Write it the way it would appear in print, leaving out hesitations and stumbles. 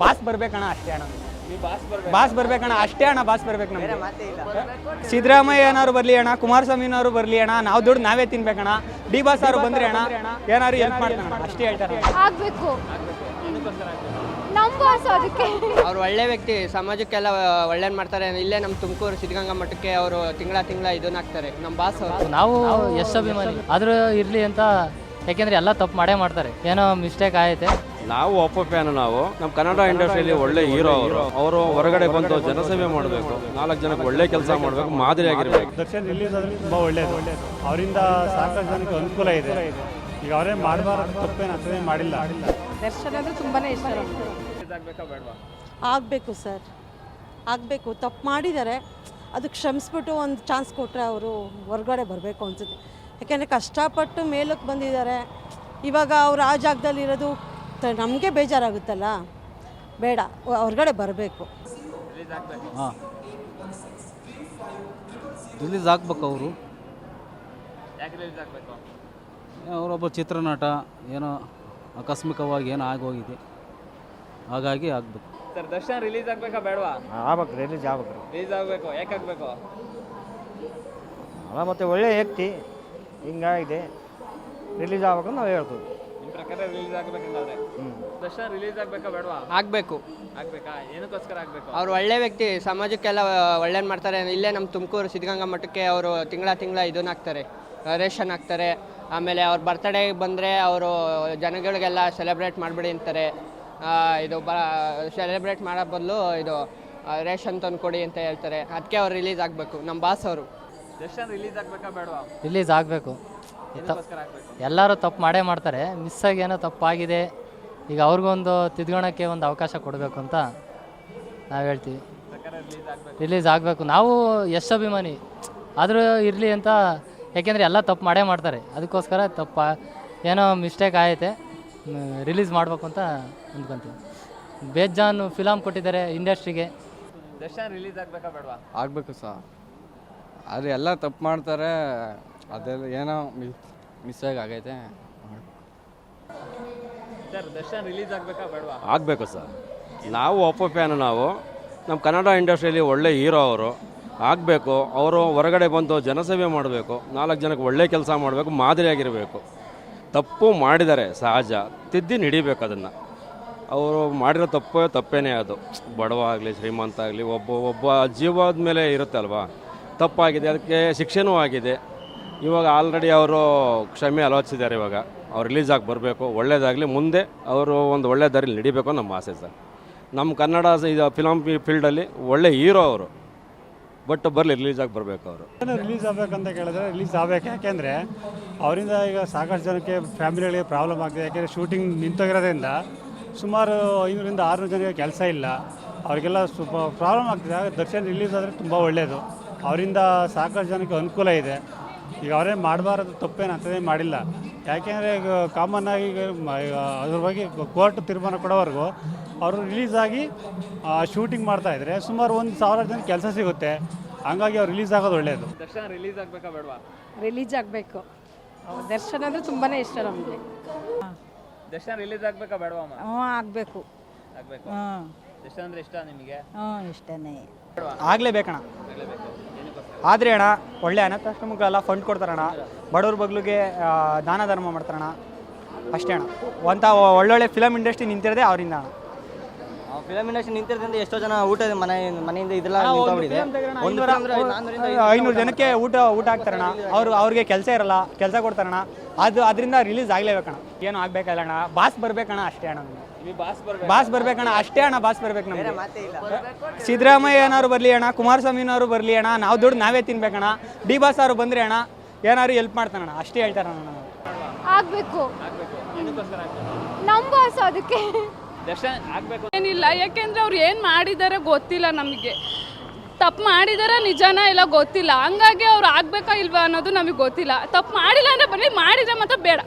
Boss ಬರ್ಬೇಕಣ್ಣ ಅಷ್ಟೇ ಅಣ್ಣ. Boss ಬರ್ಬೇಕಣ್ಣ ಅಷ್ಟೇ ಅಣ್ಣ. ಬಾಸ್ ಬರ್ಬೇಕು ನಮ್ಗೆ. ಸಿದ್ದರಾಮಯ್ಯ ಏನಾದ್ರು ಬರ್ಲಿ ಅಣ್ಣ, ಕುಮಾರಸ್ವಾಮಿನವರು ಬರ್ಲಿ ಅಣ್ಣ, ನಾವು ದುಡ್ಡು ನಾವೇ ತಿನ್ಬೇಕಣ್ಣ. ಡಿ ಬಾಸ್ ಅವರು ಬಂದ್ರೆ ಅಣ್ಣ ಏನಾದ್ರು ಹೆಲ್ಪ್ ಮಾಡ್ತಾನ ಅಷ್ಟೇ ಹೇಳ್ತಾರೆ. ಆಗ್ಬೇಕು ನಮ್ಮ ಬಾಸ್ ಅದಕ್ಕೆ. ಅವ್ರು ಒಳ್ಳೆ ವ್ಯಕ್ತಿ, ಸಮಾಜಕ್ಕೆಲ್ಲ ಒಳ್ಳೇದು ಮಾಡ್ತಾರೆ. ಇಲ್ಲೇ ನಮ್ಮ ತುಮಕೂರು ಸಿದ್ಧಗಂಗಾ ಮಠಕ್ಕೆ ಅವರು ತಿಂಗಳ ಇದನ್ನ ಹಾಕ್ತಾರೆ ನಮ್ಮ ಬಾಸ್ ಅವರು. ನಾವು ಎಷ್ಟು ಅಭಿಮಾನಿ ಆದರೂ ಇರಲಿ ಅಂತ, ಯಾಕೆಂದ್ರೆ ಎಲ್ಲ ತಪ್ಪು ಮಾಡೇ ಮಾಡ್ತಾರೆ. ಏನೋ ಮಿಸ್ಟೇಕ್ ಆಯ್ತೆ. ನಾವು ಒಪ್ಪೋ ಫ್ಯಾನ್. ನಾವು ನಮ್ಮ ಕನ್ನಡ ಇಂಡಸ್ಟ್ರಿಯಲ್ಲಿ ಒಳ್ಳೆ ಹೀರೋ ಅವರು ಹೊರಗಡೆ ಬಂದು ಜನಸೇವೆ ಮಾಡಬೇಕು, 4 ಜನಕ್ಕೆ ಒಳ್ಳೆ ಕೆಲಸ ಮಾಡಬೇಕು, ಮಾದರಿಯಾಗಿರ್ಬೇಕು. ದರ್ಶನ್ ರಿಲೀಸ್ ಆದರೆ ತುಂಬ ಒಳ್ಳೆಯದು. ಅವರಿಂದ ಸಾಕಷ್ಟು ಜನಕ್ಕೆ ಅನುಕೂಲ ಇದೆ. ಈಗ ಅವರೇ ಮಾಡಬಾರ್ದು ತಪ್ಪೇನು ಅಷ್ಟೇ ಮಾಡಿಲ್ಲ. ದರ್ಶನ್ ಅಂದ್ರೆ ತುಂಬಾನೇ ಇಷ್ಟ. ಆಗಬೇಕು ಸರ್, ಆಗಬೇಕು. ತಪ್ಪು ಮಾಡಿದ್ದಾರೆ, ಅದು ಕ್ಷಮಿಸ್ಬಿಟ್ಟು ಒಂದು ಚಾನ್ಸ್ ಕೊಟ್ಟರೆ ಅವರು ಹೊರಗಡೆ ಬರಬೇಕು ಅನ್ಸುತ್ತೆ. ಯಾಕೆಂದರೆ ಕಷ್ಟಪಟ್ಟು ಮೇಲಕ್ಕೆ ಬಂದಿದ್ದಾರೆ. ಇವಾಗ ಅವ್ರು ಆ ಜಾಗದಲ್ಲಿರೋದು ನಮಗೆ ಬೇಜಾರಾಗುತ್ತಲ್ಲ, ಬೇಡ, ಹೊರಗಡೆ ಬರಬೇಕು. ಹಾಂ, ರಿಲೀಸ್ ಆಗ್ಬೇಕು ಅವರು. ಅವರೊಬ್ಬ ಚಿತ್ರನಟ, ಏನೋ ಆಕಸ್ಮಿಕವಾಗಿ ಏನೋ ಆಗೋಗಿದೆ, ಹಾಗಾಗಿ ಆಗ್ಬೇಕು. ಸರ್, ದರ್ಶನ್ ರಿಲೀಸ್ ಆಗ್ಬೇಕಾ ಬೇಡವಾ? ಆಗ್ಬೇಕು, ರಿಲೀಸ್ ಆಗ್ಬೇಕು. ರಿಲೀಸ್ ಆಗಬೇಕು. ಯಾಕೆ ಆಗಬೇಕು? ಅಲ್ಲ, ಮತ್ತೆ ಒಳ್ಳೆ ವ್ಯಕ್ತಿ, ಹಿಂಗಾಗಿದೆ, ರಿಲೀಸ್ ಆಗ್ಬೇಕು ಅಂತ ನಾವು ಹೇಳ್ತೀವಿ. ನಿಮ್ಮ ಪ್ರಕಾರ ರಿಲೀಸ್ ಆಗಬೇಕಂದ್ರೆ ದರ್ಶನ್ ರಿಲೀಸ್ ಆಗ್ಬೇಕಾ ಬೇಡವಾ? ಆಗಬೇಕು. ಆಗ್ಬೇಕಾ? ಏನಕ್ಕೋಸ್ಕರ ಆಗಬೇಕು? ಅವ್ರು ಒಳ್ಳೆ ವ್ಯಕ್ತಿ, ಸಮಾಜಕ್ಕೆಲ್ಲ ಒಳ್ಳೇದು ಮಾಡ್ತಾರೆ. ಇಲ್ಲೇ ನಮ್ಮ ತುಮಕೂರು ಸಿದ್ಧಗಂಗಾ ಮಠಕ್ಕೆ ಅವರು ತಿಂಗಳ ಇದನ್ನ ಹಾಕ್ತಾರೆ, ರೇಷನ್ ಹಾಕ್ತಾರೆ. ಆಮೇಲೆ ಅವ್ರ ಬರ್ತಡೇ ಬಂದರೆ ಅವರು ಜನಗಳಿಗೆಲ್ಲ ಸೆಲೆಬ್ರೇಟ್ ಮಾಡಿಬಿಡಿ ಅಂತಾರೆ. ಇದು ಸೆಲೆಬ್ರೇಟ್ ಮಾಡೋ ಬದಲು ಇದು ರೇಷನ್ ತಂದು ಕೊಡಿ ಅಂತ ಹೇಳ್ತಾರೆ. ಅದಕ್ಕೆ ಅವ್ರು ರಿಲೀಸ್ ಆಗಬೇಕು ನಮ್ಮ ಬಾಸ್ ಅವರು. ದರ್ಶನ್ ರಿಲೀಸ್ ಆಗಬೇಕಾ ಬೇಡವಾ? ರಿಲೀಸ್ ಆಗಬೇಕು. ಎಲ್ಲರೂ ತಪ್ಪು ಮಾಡೇ ಮಾಡ್ತಾರೆ. ಮಿಸ್ಸಾಗಿ ಏನೋ ತಪ್ಪಾಗಿದೆ, ಈಗ ಅವ್ರಿಗೊಂದು ತಿದ್ಕೋಣಕ್ಕೆ ಒಂದು ಅವಕಾಶ ಕೊಡಬೇಕು ಅಂತ ನಾವು ಹೇಳ್ತೀವಿ. ರಿಲೀಸ್ ಆಗಬೇಕು. ನಾವು ಎಷ್ಟು ಅಭಿಮಾನಿ ಆದರೂ ಇರಲಿ ಅಂತ, ಯಾಕೆಂದರೆ ಎಲ್ಲ ತಪ್ಪು ಮಾಡೇ ಮಾಡ್ತಾರೆ. ಅದಕ್ಕೋಸ್ಕರ ಏನೋ ಮಿಸ್ಟೇಕ್ ಆಯ್ತೆ, ರಿಲೀಸ್ ಮಾಡಬೇಕು ಅಂತ ಅಂದ್ಕೊತೀವಿ. ಬೇಜಾನ್ ಫಿಲಮ್ ಕೊಟ್ಟಿದ್ದಾರೆ ಇಂಡಸ್ಟ್ರಿಗೆ. ದರ್ಶನ್ ರಿಲೀಸ್ ಆಗಬೇಕಾ ಬೇಡವಾ? ಆಗಬೇಕು ಸರ್. ಆದರೆ ಎಲ್ಲ ತಪ್ಪು ಮಾಡ್ತಾರೆ, ಅದೆಲ್ಲ ಏನೋ ಮಿಸ್ಟೇಕ್ ಆಗೈತೆ. ಸರ್, ದರ್ಶನ್ ರಿಲೀಸ್ ಆಗಬೇಕಾ ಬೇಡವಾ? ಆಗಬೇಕು ಸರ್. ನಾವು ಒಪ್ಪೋ ಫ್ಯಾನ್. ನಾವು ನಮ್ಮ ಕನ್ನಡ ಇಂಡಸ್ಟ್ರಿಯಲ್ಲಿ ಒಳ್ಳೆ ಹೀರೋ ಅವರು ಆಗಬೇಕು. ಅವರು ಹೊರಗಡೆ ಬಂದು ಜನಸೇವೆ ಮಾಡಬೇಕು, 4 ಜನಕ್ಕೆ ಒಳ್ಳೆ ಕೆಲಸ ಮಾಡಬೇಕು, ಮಾದರಿಯಾಗಿರಬೇಕು. ತಪ್ಪು ಮಾಡಿದ್ದಾರೆ ಸಹಜ, ತಿದ್ದಿ ನಡಿಬೇಕು ಅದನ್ನು. ಅವರು ಮಾಡಿರೋ ತಪ್ಪೇನೇ ಅದು. ಬಡವ ಆಗಲಿ ಶ್ರೀಮಂತ ಆಗಲಿ, ಒಬ್ಬ ಜೀವದ ಮೇಲೆ ಇರುತ್ತೆ ಅಲ್ವಾ. ತಪ್ಪಾಗಿದೆ, ಅದಕ್ಕೆ ಶಿಕ್ಷೆನೂ ಆಗಿದೆ. ಇವಾಗ ಆಲ್ರೆಡಿ ಅವರು ಕ್ಷಮೆ ಆಲೋಚಿಸಿದ್ದಾರೆ. ಇವಾಗ ಅವ್ರು ರಿಲೀಸ್ ಆಗಿ ಬರಬೇಕು, ಒಳ್ಳೇದಾಗಲಿ. ಮುಂದೆ ಅವರು ಒಂದು ಒಳ್ಳೆ ದಾರಿಲಿ ನಡಿಬೇಕು ನಮ್ಮ ಆಸೆ ಸರ್. ನಮ್ಮ ಕನ್ನಡ ಇದು ಫಿಲಮ್ ಫೀಲ್ಡಲ್ಲಿ ಒಳ್ಳೆ ಹೀರೋ ಅವರು, ಬಟ್ ಬರಲಿ, ರಿಲೀಸ್ ಆಗಿ ಬರಬೇಕು ಅವರು. ರಿಲೀಸ್ ಆಗಬೇಕಂತ ಕೇಳಿದ್ರೆ ರಿಲೀಸ್ ಆಗಬೇಕು. ಯಾಕೆಂದರೆ ಅವರಿಂದ ಈಗ ಸಾಕಷ್ಟು ಜನಕ್ಕೆ ಫ್ಯಾಮಿಲಿಗಳಿಗೆ ಪ್ರಾಬ್ಲಮ್ ಆಗಿದೆ. ಯಾಕೆಂದರೆ ಶೂಟಿಂಗ್ ನಿಂತೋಗಿರೋದ್ರಿಂದ ಸುಮಾರು 500ರಿಂದ 600 ಜನಕ್ಕೆ ಕೆಲಸ ಇಲ್ಲ. ಅವರಿಗೆಲ್ಲ ಸ್ವಲ್ಪ ಪ್ರಾಬ್ಲಮ್ ಆಗ್ತಿದೆ. ದರ್ಶನ್ ರಿಲೀಸ್ ಆದರೆ ತುಂಬ ಒಳ್ಳೆಯದು. ಅವರಿಂದ ಸಾಕಷ್ಟು ಜನಕ್ಕೆ ಅನುಕೂಲ ಇದೆ. ಈಗ ಅವರೇ ಮಾಡಬಾರದು ತಪ್ಪೇನು ಅಂಥದ್ದೇ ಮಾಡಿಲ್ಲ. ಯಾಕೆಂದರೆ ಈಗ ಕಾಮನ್ ಆಗಿ ಅದ್ರ ಬಗ್ಗೆ ಕೋರ್ಟ್ ತೀರ್ಮಾನ ಕೊಡೋವರೆಗೂ ಅವರು ರಿಲೀಸ್ ಆಗಿ ಶೂಟಿಂಗ್ ಮಾಡ್ತಾಯಿದ್ರೆ ಸುಮಾರು 1000 ಜನ ಕೆಲಸ ಸಿಗುತ್ತೆ. ಹಂಗಾಗಿ ಅವ್ರು ರಿಲೀಸ್ ಆಗೋದು ಒಳ್ಳೆಯದು. ದರ್ಶನ್ ರಿಲೀಸ್ ಆಗಬೇಕಾ ಬೇಡವಾ? ರಿಲೀಸ್ ಆಗಬೇಕು. ದರ್ಶನ್ ಅಂದ್ರೆ ತುಂಬಾನೇ ಇಷ್ಟ ನಮಗೆ. ದರ್ಶನ್ ರಿಲೀಸ್ ಆಗಬೇಕಾ ಬೇಡವಾ? ಆಗಬೇಕು. ಆಗಬೇಕು. ದರ್ಶನ್ ಅಂದ್ರೆ ಇಷ್ಟ ನಿಮಗೆ? ಇಷ್ಟನೇ. ಆಗಲೇಬೇಕಣ್ಣ. ಆದರೆ ಅಣ್ಣ, ಒಳ್ಳೆ ಅನಾಥಾಶ್ರಮಕ್ಕೆಲ್ಲ ಫಂಡ್ ಕೊಡ್ತಾರಣ್ಣ, ಬಡವ್ರ ಬಗ್ಲಿಗೆ ದಾನ ಧರ್ಮ ಮಾಡ್ತಾರಣ್ಣ, ಅಷ್ಟೇ ಅಣ್ಣ. ಒಳ್ಳೊಳ್ಳೆ ಫಿಲಮ್ ಇಂಡಸ್ಟ್ರಿ ನಿಂತಿರೋದೇ ಅವರಿಂದ ಅಣ್ಣ. ಫಿಲಮ್ ಇಂಡಸ್ಟ್ರಿ ನಿಂತಿರೋದ್ರಿಂದ ಎಷ್ಟೋ ಜನ ಮನೆಯಿಂದ ಇದೆಲ್ಲ 500 ಜನಕ್ಕೆ ಊಟ ಹಾಕ್ತಾರಣ್ಣ. ಅವ್ರಿಗೆ ಕೆಲಸ ಇರಲ್ಲ, ಕೆಲಸ ಕೊಡ್ತಾರಣ್ಣ. ಅದರಿಂದ ರಿಲೀಸ್ ಆಗಲೇಬೇಕಣ್ಣ. ಏನೂ ಆಗಬೇಕಲ್ಲ ಅಣ್ಣ. ಬಾಸ್ ಬರ್ಬೇಕಣ್ಣ ಅಷ್ಟೇ ಅಣ್ಣ. ಬಾಸ್ ಬರ್ಬೇಕಣ್ಣ ಅಷ್ಟೇ ಅಣ್ಣ. ಬಾಸ್ ಬರ್ಬೇಕು ನಮಗೆ. ಸಿದ್ದರಾಮಯ್ಯ ಏನಾದ್ರು ಬರಲಿ ಅಣ್ಣ, ಕುಮಾರಸ್ವಾಮಿನವರು ಬರಲಿ ಅಣ್ಣ, ನಾವು ದುಡ್ಡು ನಾವೇ ತಿನ್ಬೇಕಣ್ಣ. ಡಿ ಬಾಸ್ ಅವರು ಬಂದ್ರೆ ಅಣ್ಣ ಏನಾದ್ರು ಹೆಲ್ಪ್ ಮಾಡ್ತಾನಣ್ಣ ಅಷ್ಟೇ ಹೇಳ್ತಾರಣ್ಣ. ಆಗ್ಬೇಕು ನಮ್ಮ ಬಾಸ್ ಅದಕ್ಕೆ. ದರ್ಶನ್ ಆಗಬೇಕು ಏನಿಲ್ಲ, ಯಾಕೆಂದ್ರೆ ಅವ್ರು ಏನು ಮಾಡಿದ್ದಾರೆ ಗೊತ್ತಿಲ್ಲ ನಮಗೆ. ತಪ್ಪು ಮಾಡಿದಾರ ನಿಜಾನ ಇಲ್ಲ ಗೊತ್ತಿಲ್ಲ. ಹಂಗಾಗಿ ಅವ್ರು ಆಗ್ಬೇಕಾ ಇಲ್ವಾ ಅನ್ನೋದು ನಮಗೆ ಗೊತ್ತಿಲ್ಲ. ತಪ್ಪು ಮಾಡಿಲ್ಲ ಅಂದರೆ ಬರಲಿ, ಮಾಡಿದ್ರೆ ಮಾತ್ರ ಬೇಡ.